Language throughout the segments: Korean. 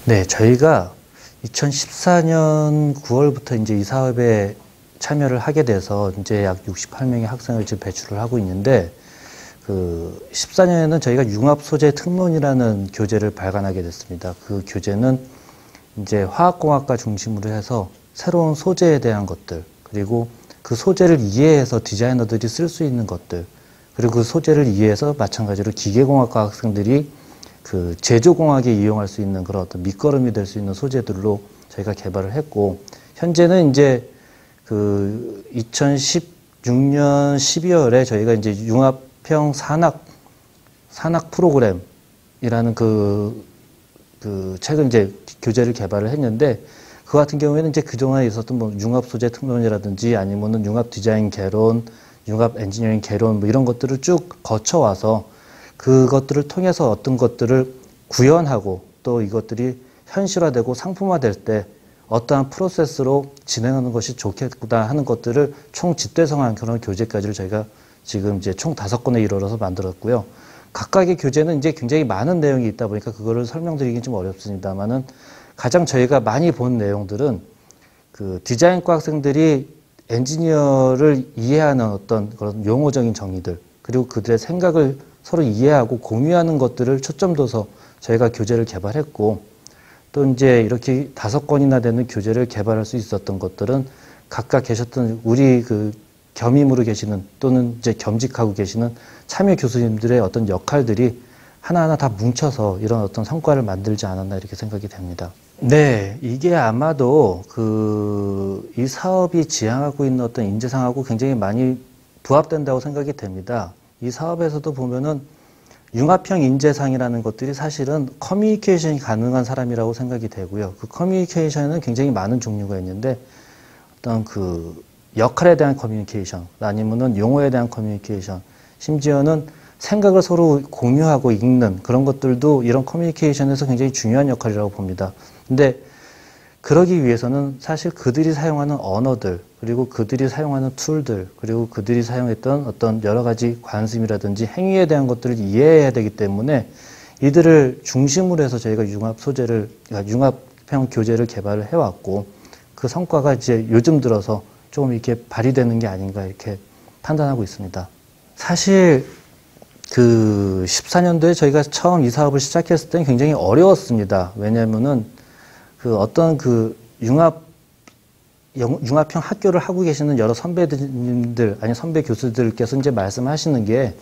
네, 저희가 2014년 9월부터 이제 이 사업에 참여를 하게 돼서 이제 약 68명의 학생을 지금 배출을 하고 있는데, 14년에는 저희가 융합 소재 특론이라는 교재를 발간하게 됐습니다. 그 교재는 이제 화학공학과 중심으로 해서 새로운 소재에 대한 것들, 그리고 그 소재를 이해해서 디자이너들이 쓸 수 있는 것들, 그리고 그 소재를 이해해서 마찬가지로 기계공학과 학생들이 그 제조공학에 이용할 수 있는 그런 어떤 밑거름이 될 수 있는 소재들로 저희가 개발을 했고, 현재는 이제 그 2016년 12월에 저희가 이제 융합형 산학 프로그램이라는 최근 이제 교재를 개발을 했는데, 그 같은 경우에는 이제 그동안에 있었던 뭐 융합 소재 특론이라든지 아니면은 융합 디자인 개론, 융합 엔지니어링 개론 뭐 이런 것들을 쭉 거쳐와서 그것들을 통해서 어떤 것들을 구현하고 또 이것들이 현실화되고 상품화될 때 어떠한 프로세스로 진행하는 것이 좋겠구나 하는 것들을 총 집대성한 그런 교재까지를 저희가 지금 이제 총 5권에 이르러서 만들었고요. 각각의 교재는 이제 굉장히 많은 내용이 있다 보니까 그거를 설명드리긴 좀 어렵습니다만은, 가장 저희가 많이 본 내용들은 그 디자인과 학생들이 엔지니어를 이해하는 어떤 그런 용어적인 정의들, 그리고 그들의 생각을 서로 이해하고 공유하는 것들을 초점 둬서 저희가 교재를 개발했고, 또 이제 이렇게 5권이나 되는 교재를 개발할 수 있었던 것들은 각각 계셨던 우리 그 겸임으로 계시는 또는 이제 겸직하고 계시는 참여 교수님들의 어떤 역할들이 하나하나 다 뭉쳐서 이런 어떤 성과를 만들지 않았나 이렇게 생각이 됩니다. 네, 이게 아마도 이 사업이 지향하고 있는 어떤 인재상하고 굉장히 많이 부합된다고 생각이 됩니다. 이 사업에서도 보면은 융합형 인재상이라는 것들이 사실은 커뮤니케이션이 가능한 사람이라고 생각이 되고요. 그 커뮤니케이션은 굉장히 많은 종류가 있는데, 어떤 그 역할에 대한 커뮤니케이션, 아니면은 용어에 대한 커뮤니케이션, 심지어는 생각을 서로 공유하고 읽는 그런 것들도 이런 커뮤니케이션에서 굉장히 중요한 역할이라고 봅니다. 근데 그러기 위해서는 사실 그들이 사용하는 언어들, 그리고 그들이 사용하는 툴들, 그리고 그들이 사용했던 어떤 여러 가지 관습이라든지 행위에 대한 것들을 이해해야 되기 때문에 이들을 중심으로 해서 저희가 융합형 교재를 개발을 해왔고, 그 성과가 이제 요즘 들어서 조금 이렇게 발휘되는 게 아닌가 이렇게 판단하고 있습니다. 사실 그 14년도에 저희가 처음 이 사업을 시작했을 때는 굉장히 어려웠습니다. 왜냐면은 그 어떤 그 융합형 학교를 하고 계시는 여러 선배님들, 아니 선배 교수들께서 이제 말씀하시는 게,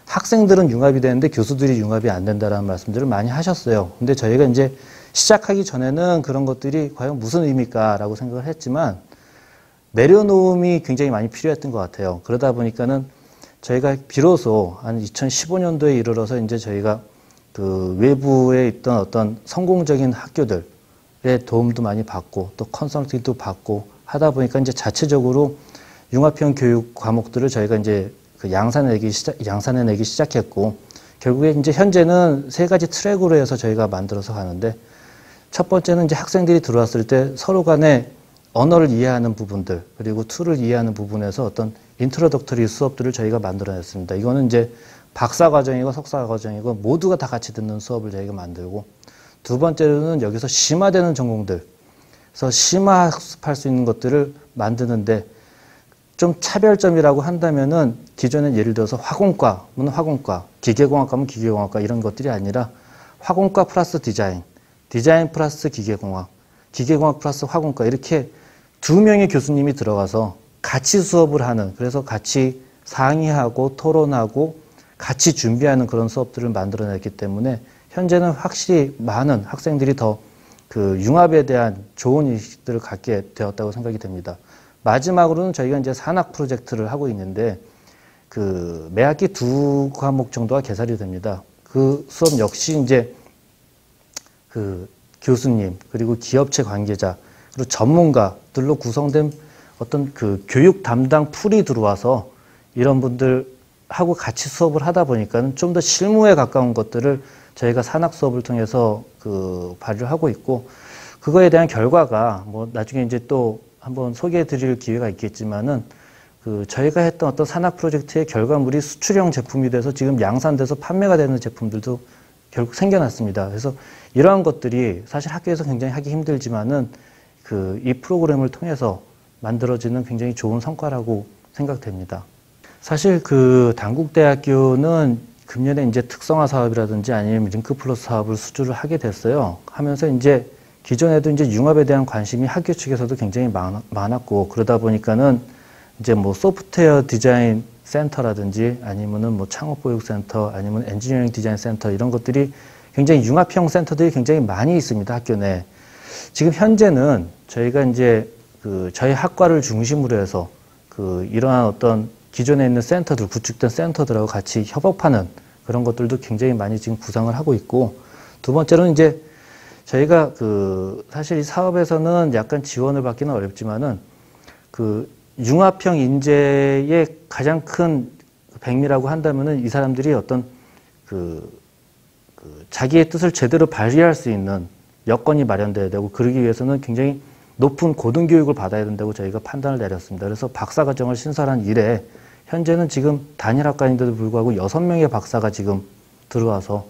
학생들은 융합이 되는데 교수들이 융합이 안 된다라는 말씀들을 많이 하셨어요. 근데 저희가 이제 시작하기 전에는 그런 것들이 과연 무슨 의미일까라고 생각을 했지만, 내려놓음이 굉장히 많이 필요했던 것 같아요. 그러다 보니까는 저희가 비로소 한 2015년도에 이르러서 이제 저희가 그 외부에 있던 어떤 성공적인 학교들의 도움도 많이 받고 또 컨설팅도 받고 하다 보니까 이제 자체적으로 융합형 교육 과목들을 저희가 이제 그 양산해내기 시작했고, 결국에 이제 현재는 3가지 트랙으로 해서 저희가 만들어서 가는데, 첫 번째는 이제 학생들이 들어왔을 때 서로 간에 언어를 이해하는 부분들, 그리고 툴을 이해하는 부분에서 어떤 인트로덕터리 수업들을 저희가 만들어냈습니다. 이거는 이제 박사 과정이고 석사 과정이고 모두가 다 같이 듣는 수업을 저희가 만들고, 두 번째로는 여기서 심화되는 전공들, 그래서 심화 학습할 수 있는 것들을 만드는데 좀 차별점이라고 한다면은, 기존에 예를 들어서 화공과는 화공과, 기계공학과면 기계공학과 이런 것들이 아니라 화공과 플러스 디자인, 디자인 플러스 기계공학, 기계공학 플러스 화공과, 이렇게 2명의 교수님이 들어가서 같이 수업을 하는, 그래서 같이 상의하고 토론하고 같이 준비하는 그런 수업들을 만들어냈기 때문에 현재는 확실히 많은 학생들이 더 그 융합에 대한 좋은 인식들을 갖게 되었다고 생각이 됩니다. 마지막으로는 저희가 이제 산학 프로젝트를 하고 있는데, 그 매 학기 2과목 정도가 개설이 됩니다. 그 수업 역시 이제 그 교수님, 그리고 기업체 관계자, 그리고 전문가들로 구성된 어떤 그 교육 담당 풀이 들어와서 이런 분들하고 같이 수업을 하다 보니까 좀 더 실무에 가까운 것들을 저희가 산학 수업을 통해서 그 발휘를 하고 있고, 그거에 대한 결과가 뭐 나중에 이제 또 한번 소개해 드릴 기회가 있겠지만은, 그 저희가 했던 어떤 산학 프로젝트의 결과물이 수출형 제품이 돼서 지금 양산돼서 판매가 되는 제품들도 결국 생겨났습니다. 그래서 이러한 것들이 사실 학교에서 굉장히 하기 힘들지만은 이 프로그램을 통해서 만들어지는 굉장히 좋은 성과라고 생각됩니다. 사실 단국대학교는 금년에 이제 특성화 사업이라든지 아니면 링크 플러스 사업을 수주를 하게 됐어요. 하면서 이제 기존에도 이제 융합에 대한 관심이 학교 측에서도 굉장히 많았고, 그러다 보니까는 이제 뭐 소프트웨어 디자인 센터라든지 아니면은 뭐 창업교육센터 아니면 엔지니어링 디자인 센터 이런 것들이 굉장히 융합형 센터들이 굉장히 많이 있습니다, 학교 내에. 지금 현재는 저희가 이제 저희 학과를 중심으로 해서 이러한 어떤 기존에 있는 센터들, 구축된 센터들하고 같이 협업하는 그런 것들도 굉장히 많이 지금 구상을 하고 있고, 두 번째로는 이제 저희가 사실 이 사업에서는 약간 지원을 받기는 어렵지만은 융합형 인재의 가장 큰 백미라고 한다면은 이 사람들이 어떤 자기의 뜻을 제대로 발휘할 수 있는 여건이 마련돼야 되고, 그러기 위해서는 굉장히 높은 고등교육을 받아야 된다고 저희가 판단을 내렸습니다. 그래서 박사과정을 신설한 이래 현재는 지금 단일학과인데도 불구하고 6명의 박사가 지금 들어와서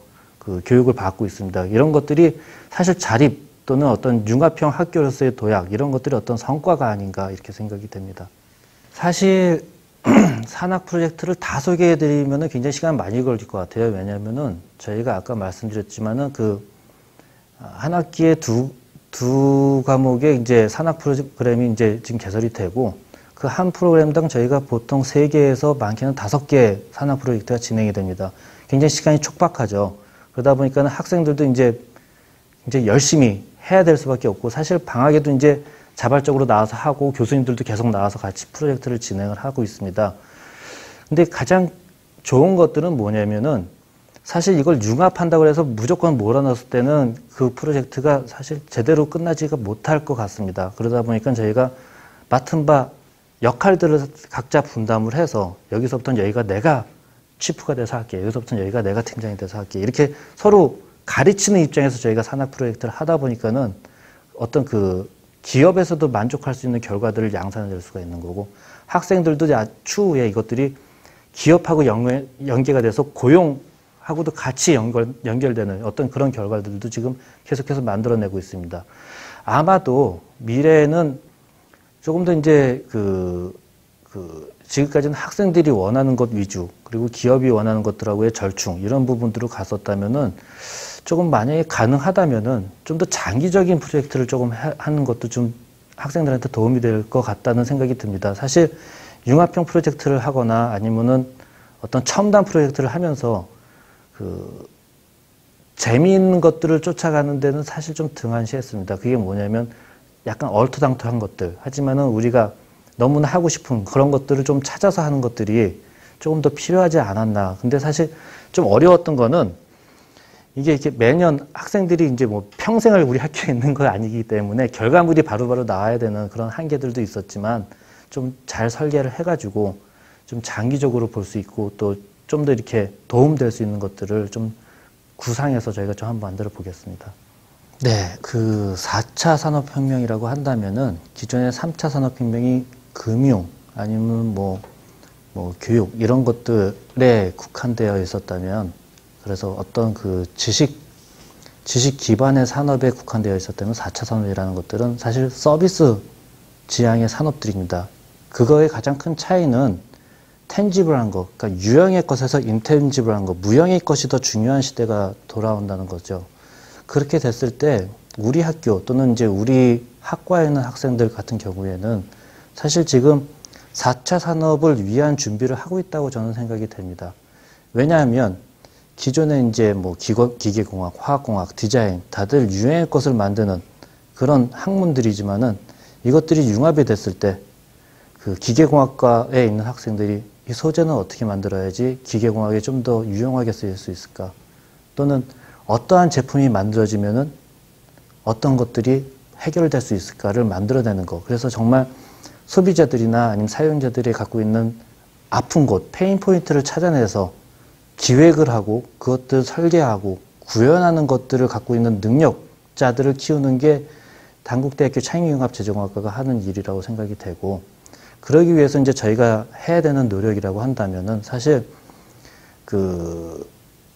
교육을 받고 있습니다. 이런 것들이 사실 자립 또는 어떤 융합형 학교로서의 도약, 이런 것들이 어떤 성과가 아닌가 이렇게 생각이 됩니다. 사실 산학 프로젝트를 다 소개해드리면 굉장히 시간 많이 걸릴 것 같아요. 왜냐하면은 저희가 아까 말씀드렸지만은 한 학기에 두 과목의 이제 산학 프로그램이 이제 지금 개설이 되고, 그 한 프로그램당 저희가 보통 3개에서 많게는 5개 산학 프로젝트가 진행이 됩니다. 굉장히 시간이 촉박하죠. 그러다 보니까 학생들도 이제 열심히 해야 될 수밖에 없고, 사실 방학에도 이제 자발적으로 나와서 하고, 교수님들도 계속 나와서 같이 프로젝트를 진행을 하고 있습니다. 근데 가장 좋은 것들은 뭐냐면은, 사실 이걸 융합한다고 해서 무조건 몰아넣었을 때는 그 프로젝트가 사실 제대로 끝나지가 못할 것 같습니다. 그러다 보니까 저희가 맡은 바 역할들을 각자 분담을 해서, 여기서부터는 여기가 내가 치프가 돼서 할게, 여기서부터는 여기가 내가 팀장이 돼서 할게, 이렇게 서로 가르치는 입장에서 저희가 산학 프로젝트를 하다 보니까는 어떤 기업에서도 만족할 수 있는 결과들을 양산될 수가 있는 거고, 학생들도 추후에 이것들이 기업하고 연계가 돼서 고용하고도 같이 연결되는 어떤 그런 결과들도 지금 계속해서 만들어내고 있습니다. 아마도 미래에는 조금 더 이제 지금까지는 학생들이 원하는 것 위주, 그리고 기업이 원하는 것들하고의 절충, 이런 부분들로 갔었다면은, 조금 만약에 가능하다면은 좀 더 장기적인 프로젝트를 조금 하는 것도 좀 학생들한테 도움이 될 것 같다는 생각이 듭니다. 사실 융합형 프로젝트를 하거나 아니면은 어떤 첨단 프로젝트를 하면서 재미있는 것들을 쫓아가는 데는 사실 좀 등한시했습니다. 그게 뭐냐면 약간 얼토당토한 것들, 하지만은 우리가 너무나 하고 싶은 그런 것들을 좀 찾아서 하는 것들이 조금 더 필요하지 않았나. 근데 사실 좀 어려웠던 거는, 이게 이렇게 매년 학생들이 이제 뭐 평생을 우리 학교에 있는 건 아니기 때문에 결과물이 바로바로 나와야 되는 그런 한계들도 있었지만, 좀 잘 설계를 해가지고 좀 장기적으로 볼 수 있고, 또 좀 더 이렇게 도움될 수 있는 것들을 좀 구상해서 저희가 좀 한번 만들어 보겠습니다. 네, 4차 산업혁명이라고 한다면은 기존의 3차 산업혁명이 금융 아니면 뭐 교육 이런 것들에 국한되어 있었다면, 그래서 어떤 지식 기반의 산업에 국한되어 있었다면 4차 산업이라는 것들은 사실 서비스 지향의 산업들입니다. 그거의 가장 큰 차이는 텐지블한 것, 그러니까 유형의 것에서 인텐지블한 것, 무형의 것이 더 중요한 시대가 돌아온다는 거죠. 그렇게 됐을 때 우리 학교 또는 이제 우리 학과에 있는 학생들 같은 경우에는 사실 지금 4차 산업을 위한 준비를 하고 있다고 저는 생각이 됩니다. 왜냐하면 기존에 이제 뭐 기계공학, 화학공학, 디자인 다들 유형의 것을 만드는 그런 학문들이지만은, 이것들이 융합이 됐을 때 기계공학과에 있는 학생들이 이 소재는 어떻게 만들어야지 기계공학에 좀 더 유용하게 쓰일 수 있을까, 또는 어떠한 제품이 만들어지면은 어떤 것들이 해결될 수 있을까를 만들어내는 거. 그래서 정말 소비자들이나 아니면 사용자들이 갖고 있는 아픈 곳, 페인 포인트를 찾아내서 기획을 하고 그것들을 설계하고 구현하는 것들을 갖고 있는 능력자들을 키우는 게 단국대학교 창의융합재정학과가 하는 일이라고 생각이 되고, 그러기 위해서 이제 저희가 해야 되는 노력이라고 한다면은, 사실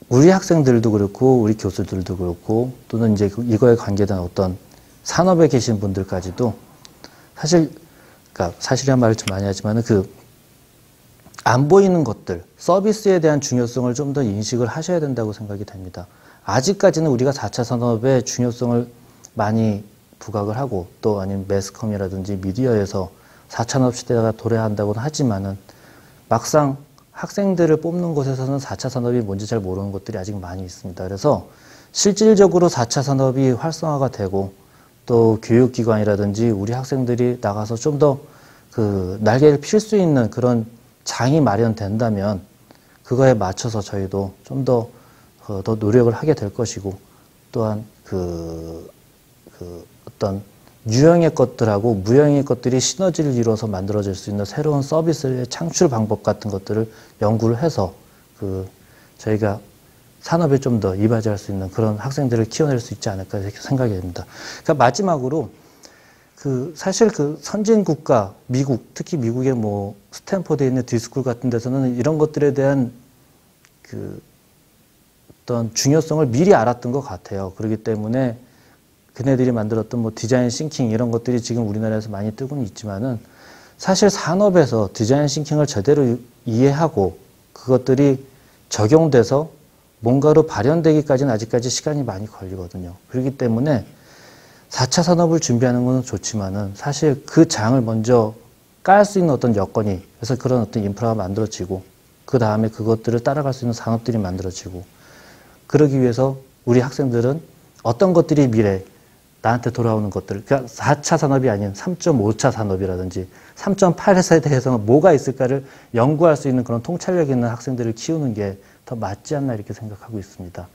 우리 학생들도 그렇고 우리 교수들도 그렇고 또는 이제 이거에 관계된 어떤 산업에 계신 분들까지도 사실 그러니까 사실이란 말을 좀 많이 하지만은 안 보이는 것들 서비스에 대한 중요성을 좀 더 인식을 하셔야 된다고 생각이 됩니다. 아직까지는 우리가 4차 산업의 중요성을 많이 부각을 하고 또 아니면 매스컴이라든지 미디어에서 4차 산업 시대가 도래한다고는 하지만은 막상 학생들을 뽑는 곳에서는 4차 산업이 뭔지 잘 모르는 것들이 아직 많이 있습니다. 그래서 실질적으로 4차 산업이 활성화가 되고 또 교육기관이라든지 우리 학생들이 나가서 좀 더 날개를 필 수 있는 그런 장이 마련된다면 그거에 맞춰서 저희도 좀 더 노력을 하게 될 것이고 또한 어떤 유형의 것들하고 무형의 것들이 시너지를 이루어서 만들어질 수 있는 새로운 서비스의 창출 방법 같은 것들을 연구를 해서 저희가 산업에 좀 더 이바지할 수 있는 그런 학생들을 키워낼 수 있지 않을까 이렇게 생각이 됩니다. 그러니까 마지막으로 사실 선진 국가, 미국, 특히 미국의 스탠포드에 있는 디스쿨 같은 데서는 이런 것들에 대한 어떤 중요성을 미리 알았던 것 같아요. 그렇기 때문에 그네들이 만들었던 디자인 싱킹 이런 것들이 지금 우리나라에서 많이 뜨고는 있지만은 사실 산업에서 디자인 싱킹을 제대로 이해하고 그것들이 적용돼서 뭔가로 발현되기까지는 아직까지 시간이 많이 걸리거든요. 그렇기 때문에 4차 산업을 준비하는 건 좋지만은 사실 그 장을 먼저 깔 수 있는 어떤 여건이 그래서 그런 어떤 인프라가 만들어지고 그 다음에 그것들을 따라갈 수 있는 산업들이 만들어지고 그러기 위해서 우리 학생들은 어떤 것들이 미래 나한테 돌아오는 것들 그러니까 4차 산업이 아닌 3.5차 산업이라든지 3.8에 대해서는 뭐가 있을까를 연구할 수 있는 그런 통찰력 있는 학생들을 키우는 게 더 맞지 않나 이렇게 생각하고 있습니다.